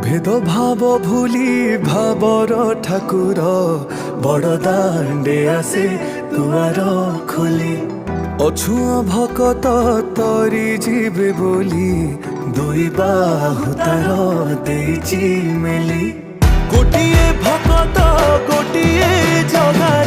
भेद भाव भूली भावर ठाकुर बड़ दांडे आसे दुआर खोली अछुआ भकत तरी जीवे बोली दुई बाहु तार देइछि मेली गोटिए भकत गोटिए जगार